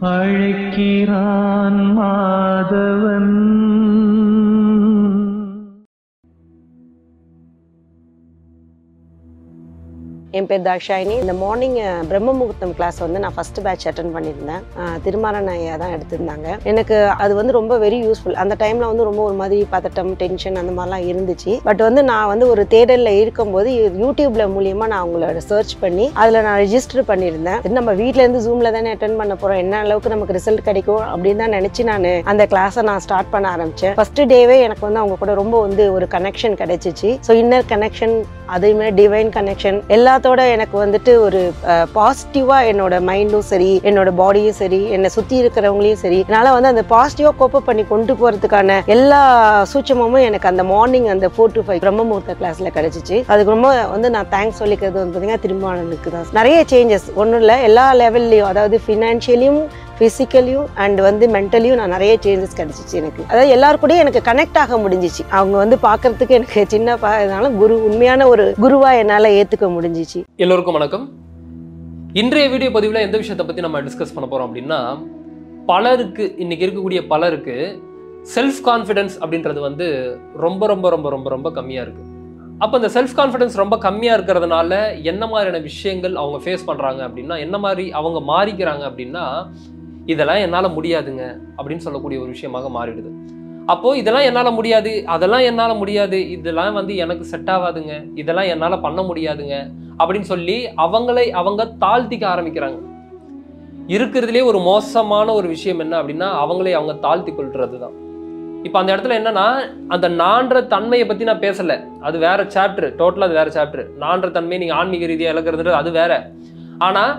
அழைக்கிறான் மாதவன். என் பேர் தாக்ஷாயினி. இந்த மார்னிங் பிரம்ம முகூர்த்தம் கிளாஸ் வந்து நான் ஃபர்ஸ்ட் பேட்ச் அட்டன் பண்ணியிருந்தேன். திருமாறன் ஐயா தான் எடுத்திருந்தாங்க. எனக்கு அது வந்து ரொம்ப வெரி யூஸ்ஃபுல். அந்த டைமில் வந்து ரொம்ப ஒரு மாதிரி பதட்டம், டென்ஷன் அந்த மாதிரிலாம் இருந்துச்சு. பட் வந்து நான் வந்து ஒரு தேடலில் இருக்கும்போது யூடியூப்ல மூலியமாக நான் அவங்களோட சர்ச் பண்ணி அதில் நான் ரெஜிஸ்டர் பண்ணியிருந்தேன். நம்ம வீட்டிலேருந்து ஜூமில் தானே அட்டன் பண்ண போகிறோம், என்ன அளவுக்கு நமக்கு ரிசல்ட் கிடைக்கும் அப்படின்னு தான் நினச்சி நான் அந்த கிளாஸை நான் ஸ்டார்ட் பண்ண ஆரம்பித்தேன். ஃபர்ஸ்ட் டேவே எனக்கு வந்து அவங்க கூட ரொம்ப வந்து ஒரு கனெக்ஷன் கிடைச்சிச்சு. ஸோ இன்னர் கனெக்ஷன், அதேமாதிரி டிவைன் கனெக்ஷன், எல்லாத்தோட எனக்கு வந்துட்டு ஒரு பாசிட்டிவா என்னோட மைண்டும் சரி, என்னோட பாடியும் சரி, என்னை சுற்றி இருக்கிறவங்களையும் சரி, என்னால் வந்து அந்த பாசிட்டிவா கோப்பப் பண்ணி கொண்டு போகிறதுக்கான எல்லா சூட்சமும் எனக்கு அந்த மார்னிங் அந்த 4 to 5 பிரம்ம முகூர்த்த கிளாஸில் கிடைச்சிச்சு. அதுக்கு ரொம்ப வந்து நான் தேங்க்ஸ் சொல்லிக்கிறது வந்து பார்த்தீங்கன்னா திருமாறனுக்கு தான். நிறைய சேஞ்சஸ் ஒன்றும் இல்லை, எல்லா லெவல்லையும், அதாவது ஃபினான்ஷியலியும், ஃபிசிக்கலியும் அண்ட் வந்து மென்டலியும் நான் நிறைய சேஞ்சஸ் கிடைச்சிச்சு எனக்கு. அதாவது எல்லாருக்கூடயும் எனக்கு கனெக்ட் ஆக முடிஞ்சிச்சு. அவங்க வந்து பார்க்கறதுக்கு எனக்கு சின்ன இருந்தாலும் உண்மையான ஒரு குருவா என்னால் ஏற்றுக்க முடிஞ்சிச்சு. எல்லோருக்கும் வணக்கம். இன்றைய வீடியோ பதிவில் எந்த விஷயத்தை பற்றி நம்ம டிஸ்கஸ் பண்ண போகிறோம் அப்படின்னா, பலருக்கு இன்னைக்கு இருக்கக்கூடிய பலருக்கு செல்ஃப் கான்ஃபிடென்ஸ் அப்படின்றது வந்து ரொம்ப ரொம்ப ரொம்ப ரொம்ப ரொம்ப கம்மியாக இருக்குது. அப்போ இந்த செல்ஃப் கான்ஃபிடென்ஸ் ரொம்ப கம்மியாக இருக்கிறதுனால என்ன மாதிரியான விஷயங்கள் அவங்க ஃபேஸ் பண்ணுறாங்க அப்படின்னா, என்ன மாதிரி அவங்க மாறிக்கிறாங்க அப்படின்னா, இதெல்லாம் என்னால் முடியாதுங்க அப்படின்னு சொல்லக்கூடிய ஒரு விஷயமாக மாறிடுது. அப்போது இதெல்லாம் என்னால் முடியாது, அதெல்லாம் என்னால் முடியாது, இதெல்லாம் வந்து எனக்கு செட் ஆகாதுங்க, இதெல்லாம் என்னால் பண்ண முடியாதுங்க அப்படின்னு சொல்லி அவங்க தாழ்த்திக்க ஆரம்பிக்கிறாங்க. இருக்கிறதுலே ஒரு மோசமான ஒரு விஷயம் என்ன அப்படின்னா, அவங்க தாழ்த்தி கொள்றது தான். இப்போ அந்த இடத்துல என்னன்னா, அந்த நான்ற தன்மையை பற்றி நான் பேசலை, அது வேற சாப்டர், டோட்டலாக அது வேற சாப்டர். நான்ற தன்மை நீங்கள் ஆன்மீக ரீதியாக இழக்கிறது அது வேற. ஆனால்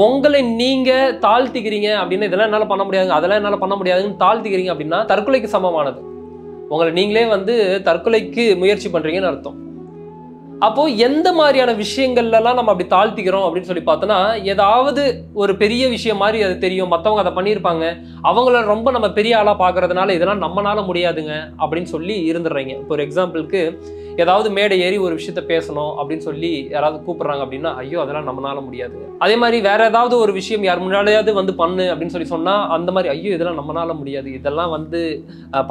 உங்களை நீங்கள் தாழ்த்திக்கிறீங்க அப்படின்னா, இதெல்லாம் என்னால் பண்ண முடியாதுங்க, அதெல்லாம் என்னால் பண்ண முடியாதுன்னு தாழ்த்திக்கிறீங்க அப்படின்னா தற்கொலைக்கு சமமானது. உங்களை நீங்களே வந்து தற்கொலைக்கு முயற்சி பண்ணுறீங்கன்னு அர்த்தம். அப்போது எந்த மாதிரியான விஷயங்கள்லாம் நம்ம அப்படி தாழ்த்திக்கிறோம் அப்படின்னு சொல்லி பார்த்தோன்னா, ஏதாவது ஒரு பெரிய விஷயம் மாதிரி அது தெரியும், மற்றவங்க அதை பண்ணியிருப்பாங்க, அவங்கள ரொம்ப நம்ம பெரிய ஆளாக பார்க்கறதுனால இதெல்லாம் நம்மளால முடியாதுங்க அப்படின்னு சொல்லி இருந்துடுறீங்க. இப்போ ஒரு எக்ஸாம்பிளுக்கு, ஏதாவது மேடை ஏறி ஒரு விஷயத்த பேசணும் அப்படின்னு சொல்லி யாராவது கூப்பிடுறாங்க அப்படின்னா, ஐயோ அதெல்லாம் நம்மளால முடியாதுங்க. அதே மாதிரி வேற ஏதாவது ஒரு விஷயம் யார் முன்னாடியாவது வந்து பண்ணு அப்படின்னு சொல்லி சொன்னால், அந்த மாதிரி ஐயோ இதெல்லாம் நம்மளால முடியாது, இதெல்லாம் வந்து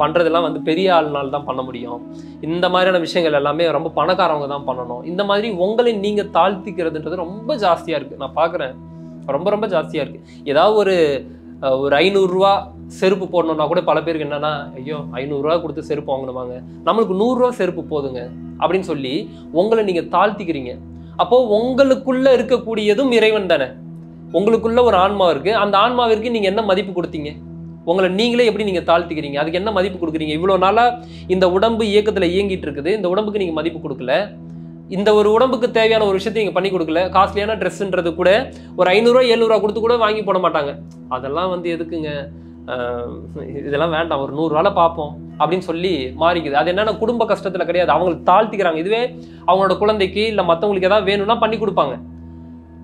பண்ணுறதெல்லாம் வந்து பெரிய ஆள்னால தான் பண்ண முடியும், இந்த மாதிரியான விஷயங்கள் எல்லாமே ரொம்ப பணக்காரவங்க தான் பண்ணணும், இந்த மாதிரி உங்களை நீங்கள் தாழ்த்திக்கிறதுன்றது ரொம்ப ஜாஸ்தியாக இருக்குது. நான் பார்க்குறேன், ரொம்ப ரொம்ப ஜாஸ்தியாக இருக்குது. ஏதாவது ஒரு 500 ரூபா செருப்பு போடணும்னா கூட பல பேருக்கு என்னன்னா, ஐயோ 500 ரூபா கொடுத்து செருப்பு வாங்கணுமாங்க, நம்மளுக்கு 100 ரூபா செருப்பு போதுங்க அப்படின்னு சொல்லி உங்களை நீங்க தாழ்த்திக்கிறீங்க. அப்போ உங்களுக்குள்ள இருக்கக்கூடியதும் இறைவன் தானே. உங்களுக்குள்ள ஒரு ஆன்மா இருக்கு, அந்த ஆன்மாவிற்கு நீங்க என்ன மதிப்பு கொடுத்தீங்க? உங்களை நீங்களே எப்படி நீங்க தாழ்த்திக்கிறீங்க? அதுக்கு என்ன மதிப்பு கொடுக்குறீங்க? இவ்வளவு நாளா இந்த உடம்பு இயக்கத்துல இயங்கிட்டு இருக்குது, இந்த உடம்புக்கு நீங்க மதிப்பு கொடுக்கல, இந்த ஒரு உடம்புக்கு தேவையான ஒரு விஷயத்தை நீங்க பண்ணி கொடுக்கல. காஸ்ட்லியான ட்ரெஸ்ன்றது கூட ஒரு 500 ரூபா 700 ரூபா கொடுத்து கூட வாங்கி போட மாட்டாங்க. அதெல்லாம் வந்து எதுக்குங்க, இதெல்லாம் வேண்டாம், ஒரு 100 ரூபால பார்ப்போம் அப்படின்னு சொல்லி மாறிக்குது. அது என்னன்னா குடும்ப கஷ்டத்துல கிடையாது, அவங்களுக்கு தாழ்த்திக்கிறாங்க. இதுவே அவங்களோட குழந்தைக்கு இல்லை மற்றவங்களுக்கு ஏதாவது வேணும்னா பண்ணி கொடுப்பாங்க.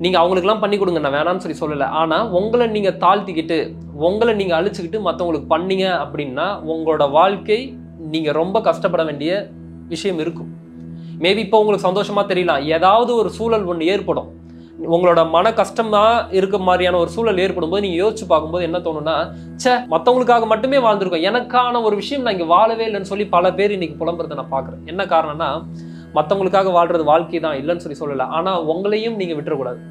நீங்க அவங்களுக்குலாம் பண்ணி கொடுங்க, நான் வேணாம்னு சொல்லி சொல்லலை. ஆனா உங்களை நீங்க தாழ்த்திக்கிட்டு, உங்களை நீங்க அழிச்சுக்கிட்டு மற்றவங்களுக்கு பண்ணீங்க அப்படின்னா உங்களோட வாழ்க்கை நீங்க ரொம்ப கஷ்டப்பட வேண்டிய விஷயம் இருக்கும். மேபி இப்போ உங்களுக்கு சந்தோஷமா தெரியலாம், ஏதாவது ஒரு சூழல் ஒன்று ஏற்படும், உங்களோட மன கஷ்டமா இருக்க மாதிரியான ஒரு சூழல் ஏற்படும் போது நீங்க யோசிச்சு பார்க்கும்போது என்ன தோணும்னா, சே மற்றவங்களுக்காக மட்டுமே வாழ்ந்துருக்கோம், எனக்கான ஒரு விஷயம் நான் இங்க வாழவே இல்லைன்னு சொல்லி பல பேர் இன்னைக்கு புலம்புறதை நான் பார்க்குறேன். என்ன காரணம்னா, மற்றவங்களுக்காக வாழ்றது வாழ்க்கை தான், இல்லைன்னு சொல்லி சொல்லலை, ஆனா உங்களையும் நீங்க விட்டுறக்கூடாது.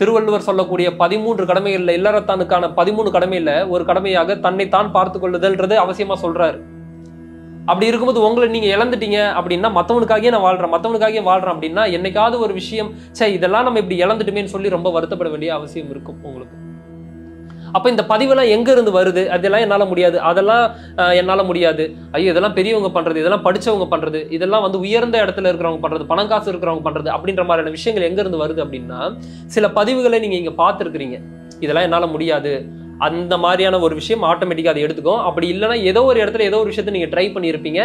திருவள்ளுவர் சொல்லக்கூடிய 13 கடமைகள்ல இல்லறத்தானுக்கான 13 கடமையில ஒரு கடமையாக தன்னைத்தான் பார்த்து கொள்ளுதல்ன்றது அவசியமா சொல்றாரு. அப்படி இருக்கும்போது உங்களை நீங்க இழந்துட்டீங்க அப்படின்னா, மற்றவனுக்காகவே நான் வாழ்றேன் அப்படின்னா, என்னைக்காவது ஒரு விஷயம் சே இதெல்லாம் நம்ம இப்படி இழந்துட்டுமேன்னு சொல்லி ரொம்ப வருத்தப்பட வேண்டிய அவசியம் இருக்கும் உங்களுக்கு. அப்ப இந்த பதிவெல்லாம் எங்க இருந்து வருது? அதெல்லாம் என்னால முடியாது, அதெல்லாம் என்னால முடியாது, ஐயோ இதெல்லாம் பெரியவங்க பண்றது, இதெல்லாம் படிச்சவங்க பண்றது, இதெல்லாம் வந்து உயர்ந்த இடத்துல இருக்கிறவங்க பண்றது, பணம் காசு இருக்கிறவங்க பண்றது அப்படின்ற மாதிரியான விஷயங்கள் எங்க இருந்து வருது அப்படின்னா, சில பதிவுகளை நீங்க இங்க பார்த்துருக்கிறீங்க, இதெல்லாம் என்னால முடியாது, அந்த மாதிரியான ஒரு விஷயம் ஆட்டோமேட்டிக்காக அதை எடுத்துக்கும். அப்படி இல்லைன்னா ஏதோ ஒரு இடத்துல ஏதோ ஒரு விஷயத்தை நீங்கள் ட்ரை பண்ணியிருப்பீங்க,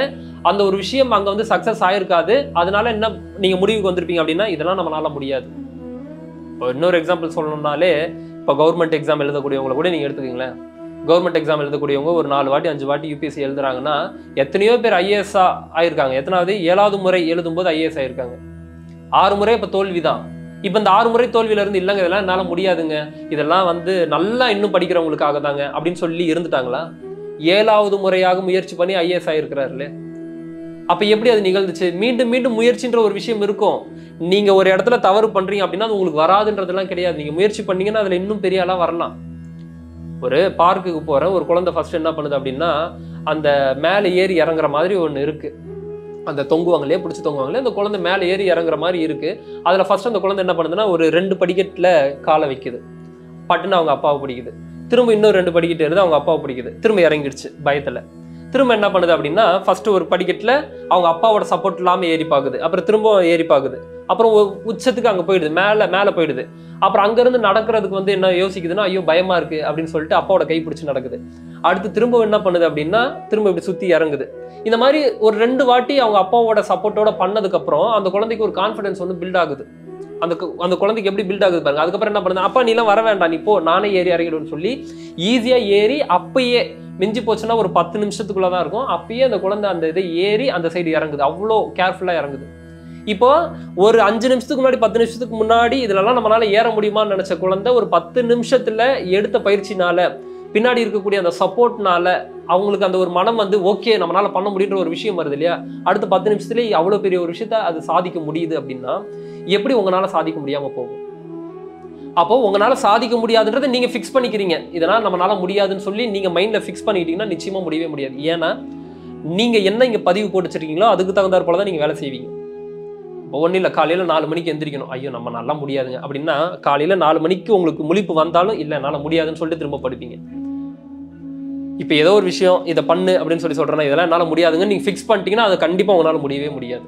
அந்த ஒரு விஷயம் அங்கே வந்து சக்ஸஸ் ஆயிருக்காது, அதனால என்ன நீங்கள் முடிவுக்கு வந்திருப்பீங்க அப்படின்னா, இதெல்லாம் நம்மளால முடியாது. இப்போ இன்னொரு எக்ஸாம்பிள் சொல்லணும்னாலே, இப்போ கவர்மெண்ட் எக்ஸாம் எழுதக்கூடியவங்களை கூட நீங்கள் எடுத்துக்கிங்களேன். கவர்மெண்ட் எக்ஸாம் எழுதக்கூடியவங்க ஒரு 4 வாட்டி 5 வாட்டி யூபிஎஸ்சி எழுதுறாங்கன்னா, எத்தனையோ பேர் ஐஏஎஸ்ஸாக ஆயிருக்காங்க. எத்தனாவது 7வது முறை எழுதும்போது ஐஏஎஸ் ஆயிருக்காங்க. 6 முறை இப்போ தோல்விதான். இப்போ இந்த 6 முறை தோல்வியில இருந்து இல்லைங்க இதெல்லாம் என்னால முடியாதுங்க, இதெல்லாம் வந்து நல்லா இன்னும் படிக்கிறவங்களுக்காக தாங்க அப்படின்னு சொல்லி இருந்துட்டாங்களா? 7வது முறையாக முயற்சி பண்ணி IAS ஆயிருக்கிறாருல்ல. அப்ப எப்படி அது நிகழ்ந்துச்சு? மீண்டும் மீண்டும் முயற்சின்ற ஒரு விஷயம் இருக்கும். நீங்க ஒரு இடத்துல தவறு பண்றீங்க அப்படின்னா அது உங்களுக்கு வராதுன்றதெல்லாம் கிடையாது. நீங்க முயற்சி பண்ணீங்கன்னா அதுல இன்னும் பெரிய ஆளா வரலாம். ஒரு பார்க்குக்கு போற ஒரு குழந்தை ஃபர்ஸ்ட் என்ன பண்ணுது அப்படின்னா, அந்த மேலே ஏறி இறங்குற மாதிரி ஒன்று இருக்கு. அந்த தொங்குவாங்களே, பிடிச்சி தொங்குவாங்களே, அந்த குழந்தை மேலே ஏறி இறங்குற மாதிரி இருக்கு. அதுல ஃபர்ஸ்ட் அந்த குழந்தை என்ன பண்ணுதுன்னா, ஒரு 2 படிக்கட்டுல காலை வைக்குது. பட்டுன்னு அவங்க அப்பாவை பிடிக்குது. திரும்ப இன்னும் 2 படிக்கட்டு ஏறுது, அவங்க அப்பாவை பிடிக்குது. திரும்ப இறங்கிடுச்சு பயத்துல. திரும்ப என்ன பண்ணுது அப்படின்னா, ஃபர்ஸ்ட் ஒரு படிக்கட்டுல அவங்க அப்பாவோட சப்போர்ட் இல்லாம ஏறி பாக்குது. அப்புறம் திரும்ப ஏறி பாக்குது. அப்புறம் உச்சத்துக்கு அங்க போயிடுது, மேல போயிடுது. அப்புறம் அங்கிருந்து நடக்கிறதுக்கு வந்து என்ன யோசிக்குதுன்னா, ஐயோ பயமா இருக்கு அப்படின்னு சொல்லிட்டு அப்பாவோட கை பிடிச்சு நடக்குது. அடுத்து திரும்ப என்ன பண்ணுது அப்படின்னா, திரும்ப இப்படி சுத்தி இறங்குது. இந்த மாதிரி ஒரு 2 வாட்டி அவங்க அப்பாவோட சப்போர்ட்டோட பண்ணதுக்கு அப்புறம் அந்த குழந்தைக்கு ஒரு கான்ஃபிடன்ஸ் வந்து பில்ட் ஆகுது. அந்த குழந்தைக்கு எப்படி பில்ட் ஆகுது பாருங்க. அதுக்கப்புறம் என்ன பண்ணுது, அப்பா நீ எல்லாம் வர வேண்டாம், நீ போ, நானே ஏறி இறங்கிடுன்னு சொல்லி ஈஸியா ஏறி, அப்பயே மிஞ்சி போச்சுன்னா ஒரு 10 நிமிஷத்துக்குள்ளதான் இருக்கும், அப்பயே அந்த குழந்தை அந்த இதை ஏறி அந்த சைடு இறங்குது. அவ்வளோ கேர்ஃபுல்லா இறங்குது. இப்போ ஒரு 5 நிமிஷத்துக்கு முன்னாடி 10 நிமிஷத்துக்கு முன்னாடி இதுலலாம் நம்மளால ஏற முடியுமான்னு நினைச்ச குழந்தை ஒரு 10 நிமிஷத்துல எடுத்த பயிற்சினால, பின்னாடி இருக்கக்கூடிய அந்த சப்போர்ட்னால அவங்களுக்கு அந்த ஒரு மனம் வந்து ஓகே நம்மளால பண்ண முடியுன்ற ஒரு விஷயம் வருது இல்லையா? அடுத்த 10 நிமிஷத்துலேயே அவ்வளவு பெரிய ஒரு விஷயத்த அது சாதிக்க முடியுது அப்படின்னா எப்படி உங்களால சாதிக்க முடியாம போகும்? அப்போ உங்களால சாதிக்க முடியாதுன்றதை நீங்க ஃபிக்ஸ் பண்ணிக்கிறீங்க. இதெல்லாம் நம்மளால முடியாதுன்னு சொல்லி நீங்க மைண்ட்ல ஃபிக்ஸ் பண்ணிக்கிட்டீங்கன்னா நிச்சயமா முடியவே முடியாது. ஏன்னா நீங்க என்ன இங்க பதிவு போட்டு வச்சிருக்கீங்களோ அதுக்கு தகுந்தாற் போல தான் நீங்க வேலை செய்வீங்க. ஒன்றும் இல்லை, காலையில 4 மணிக்கு எந்திரிக்கணும், ஐயோ நம்ம நல்லா முடியாதுங்க அப்படின்னா காலையில 4 மணிக்கு உங்களுக்கு முழிப்பு வந்தாலும் இல்லை என்னால் முடியாதுன்னு சொல்லிட்டு திரும்ப படுப்பீங்க. இப்போ ஏதோ ஒரு விஷயம் இதை பண்ணு அப்படின்னு சொல்லி சொல்றேன்னா இதெல்லாம் என்னால் முடியாதுங்க நீங்க ஃபிக்ஸ் பண்ணிட்டீங்கன்னா அது கண்டிப்பா உங்களால முடியவே முடியாது.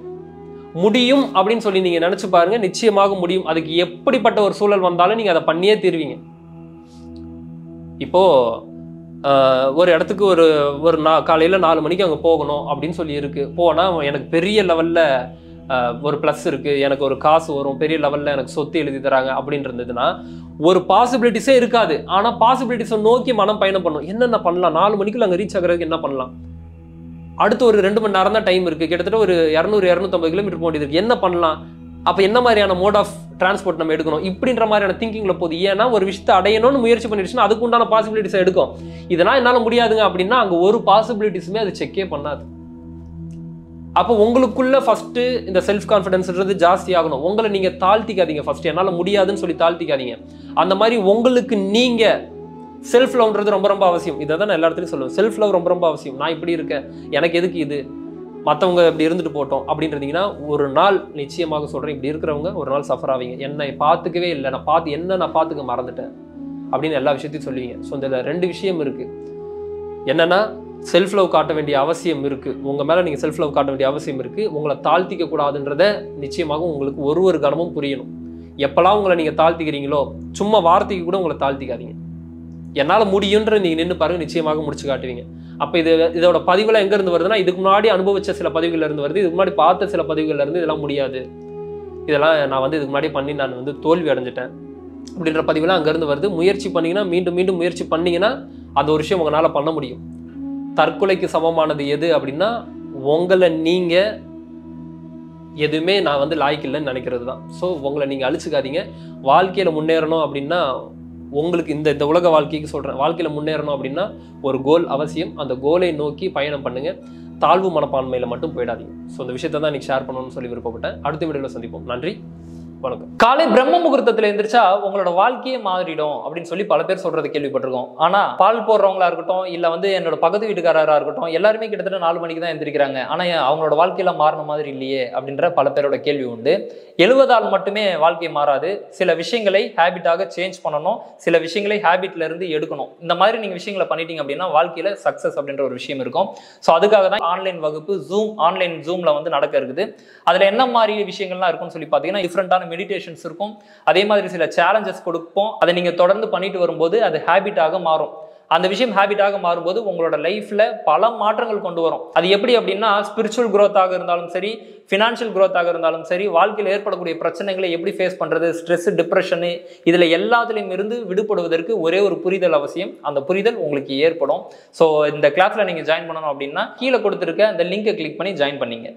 முடியும் அப்படின்னு சொல்லி நீங்க நினைச்சு பாருங்க, நிச்சயமாக முடியும். அதுக்கு எப்படிப்பட்ட ஒரு சூழல் வந்தாலும் நீங்க அதை பண்ணியே தீர்வீங்க. இப்போ ஒரு இடத்துக்கு ஒரு காலையில 4 மணிக்கு அங்கே போகணும் அப்படின்னு சொல்லி இருக்கு. போனா எனக்கு பெரிய லெவல்ல ஒரு பிளஸ் இருக்கு, எனக்கு ஒரு காசு வரும், பெரிய லெவல்ல எனக்கு சொத்து எழுதி தராங்க அப்படின்னு இருந்ததுன்னா ஒரு பாசிபிலிட்டிஸே இருக்காது. ஆனா பாசிபிலிட்டிஸை நோக்கி மனம் பயணம் பண்ணும். என்னென்ன பண்ணலாம், 4 மணிக்குள்ள அங்கே ரீச் ஆகிறதுக்கு என்ன பண்ணலாம், அடுத்து ஒரு 2 மணி நேரம் தான் டைம் இருக்கு, கிட்டத்தட்ட ஒரு 200-250 கிலோமீட்டர் போக வேண்டியது இருக்கு, என்ன பண்ணலாம், அப்ப என்ன மாதிரியான மோட் ஆஃப் டிரான்ஸ்போர்ட் நம்ம எடுக்கணும், இப்படின்ற மாதிரியான திங்கிங்ல போகுது. ஏன்னா ஒரு விஷயத்தை அடையணும்னு முயற்சி பண்ணிடுச்சுன்னா அதுக்கு உண்டான பாசிபிலிட்டிஸை எடுக்கும். இதெல்லாம் என்னால முடியாதுங்க அப்படின்னா அங்க ஒரு பாசிபிலிட்டிஸுமே அது செக்கே பண்ணாது. அப்போ உங்களுக்குள்ள ஃபர்ஸ்ட் இந்த செல்ஃப் கான்ஃபிடன்ஸ்ன்றது ஜாஸ்தி ஆகணும். உங்களை நீங்க தாழ்த்திக்காதீங்க. ஃபர்ஸ்ட் என்னால முடியாதுன்னு சொல்லி தாழ்த்திக்காதீங்க. அந்த மாதிரி உங்களுக்கு நீங்க செல்ஃப் லவ்ன்றது ரொம்ப ரொம்ப அவசியம். இதை தான் நான் எல்லா இடத்துலையும் சொல்லுவேன், செல்ஃப் லவ் ரொம்ப ரொம்ப அவசியம். நான் இப்படி இருக்கேன், எனக்கு எதுக்கு இது, மற்றவங்க இப்படி இருந்துட்டு போட்டோம் அப்படின்றீங்கன்னா ஒரு நாள் நிச்சயமாக சொல்றேன், இப்படி இருக்கிறவங்க ஒரு நாள் சஃபர் ஆவீங்க. என்னை பார்த்துக்கவே இல்லை, நான் பார்த்துக்க மறந்துட்டேன் அப்படின்னு எல்லா விஷயத்தையும் சொல்லுவீங்க. ஸோ இந்த 2 விஷயம் இருக்கு. என்னன்னா செல்ஃப் லவ் காட்ட வேண்டிய அவசியம் இருக்கு. உங்க மேல நீங்க செல்ஃப் லவ் காட்ட வேண்டிய அவசியம் இருக்கு. உங்களை தாழ்த்திக்க கூடாதுன்றத நிச்சயமாக உங்களுக்கு ஒரு கணமும் புரியணும். எப்பெல்லாம் உங்களை நீங்க தாழ்த்திக்கிறீங்களோ சும்மா வார்த்தைக்கு கூட உங்களை தாழ்த்திக்காதீங்க. என்னால முடியுன்ற நீங்க நின்று பாருங்க, நிச்சயமாக முடிச்சு காட்டுவீங்க. அப்ப இதோட பதிவுல எங்க இருந்து வருதுன்னா, இதுக்கு முன்னாடி அனுபவிச்ச சில பதிவுகள்ல இருந்து வருது, இதுக்கு முன்னாடி பார்த்த சில பதிவுகள்ல இருந்து இதெல்லாம் முடியாது, இதெல்லாம் நான் வந்து இதுக்கு முன்னாடி பண்ணி நான் வந்து தோல்வி அடைஞ்சிட்டேன் அப்படின்ற பதிவுலாம் அங்க இருந்து வருது. முயற்சி பண்ணீங்கன்னா, மீண்டும் மீண்டும் முயற்சி பண்ணீங்கன்னா அந்த ஒரு விஷயம் உங்களால பண்ண முடியும். தற்கொலைக்கு சமமானது எது அப்படின்னா உங்களை நீங்க எதுவுமே நான் வந்து லாய்க்கு இல்லைன்னு நினைக்கிறது தான். ஸோ உங்களை நீங்க அழிச்சுக்காதீங்க. வாழ்க்கையில முன்னேறணும் அப்படின்னா உங்களுக்கு இந்த உலக வாழ்க்கைக்கு சொல்றேன், வாழ்க்கையில முன்னேறணும் அப்படின்னா ஒரு கோல் அவசியம். அந்த கோலை நோக்கி பயணம் பண்ணுங்க. தாழ்வு மனப்பான்மையில மட்டும் போயிடாதீங்க. ஸோ இந்த விஷயத்தை தான் இன்னைக்கு ஷேர் பண்ணணும்னு சொல்லி விருப்பப்பட்டேன். அடுத்த வீடியோல சந்திப்போம். நன்றி, வணக்கம். காலை பிரம்ம முகூர்த்தத்துல எந்திரிச்சா உங்களோட வாழ்க்கையே மாறிடும் அப்படின்னு சொல்லி பல பேர் சொல்றது கேள்விப்பட்டிருக்கோம். ஆனா பால் போடுறவங்களா இருக்கட்டும், இல்ல வந்து என்னோட பக்கத்து வீட்டுக்காரரா இருக்கட்டும், எல்லாருமே கிட்டத்தட்ட 4 மணிக்கு தான் எந்திரிக்கிறாங்க. ஆனா அவங்களோட வாழ்க்கையில மாறின மாதிரி இல்லையே அப்படின்ற பல பேரோட கேள்வி உண்டு. 70ஆல் மட்டுமே வாழ்க்கை மாறாது. சில விஷயங்களை ஹேபிட்டாக சேஞ்ச் பண்ணணும், சில விஷயங்களை ஹேபிட்ல இருந்து எடுக்கணும். இந்த மாதிரி நீங்க விஷயங்களை பண்ணிட்டீங்க அப்படின்னா வாழ்க்கையில சக்சஸ் அப்படின்ற ஒரு விஷயம் இருக்கும். ஸோ அதுக்காக தான் ஆன்லைன் வகுப்பு ஆன்லைன் ஜூம்ல வந்து நடக்க இருக்குது. அதுல என்ன மாதிரி விஷயங்கள்லாம் இருக்கும்னு சொல்லி பாத்தீங்கன்னா டிஃப்ரெண்டான மெடிடேஷன்ஸ் இருக்கும். அதே மாதிரி சில சேலஞ்சஸ் கொடுப்போம். அதை நீங்க தொடர்ந்து பண்ணிட்டு வரும்போது அது ஹேபிட்டாக மாறும். அந்த விஷயம் ஹேபிட்டாக மாறும்போது உங்களோட லைஃப்ல பல மாற்றங்கள் கொண்டு வரும். அது எப்படி அப்படின்னா ஸ்பிரிச்சுவல் growth-ஆக இருந்தாலும் சரி, ஃபினான்ஷியல் growth-ஆக இருந்தாலும் சரி, வாழ்க்கையில் ஏற்படக்கூடிய பிரச்சனைகளை எப்படி ஃபேஸ் பண்றது, ஸ்ட்ரெஸ், டிப்ரெஷனு, இதுல எல்லாத்துலயும் இருந்து விடுபடுவதற்கு ஒரே ஒரு புரிதல் அவசியம். அந்த புரிதல் உங்களுக்கு ஏற்படும். ஸோ இந்த கிளாஸ்ல நீங்க ஜாயின் பண்ணணும் அப்படின்னா கீழே கொடுத்துருக்க அந்த லிங்கை கிளிக் பண்ணி ஜாயின் பண்ணீங்க.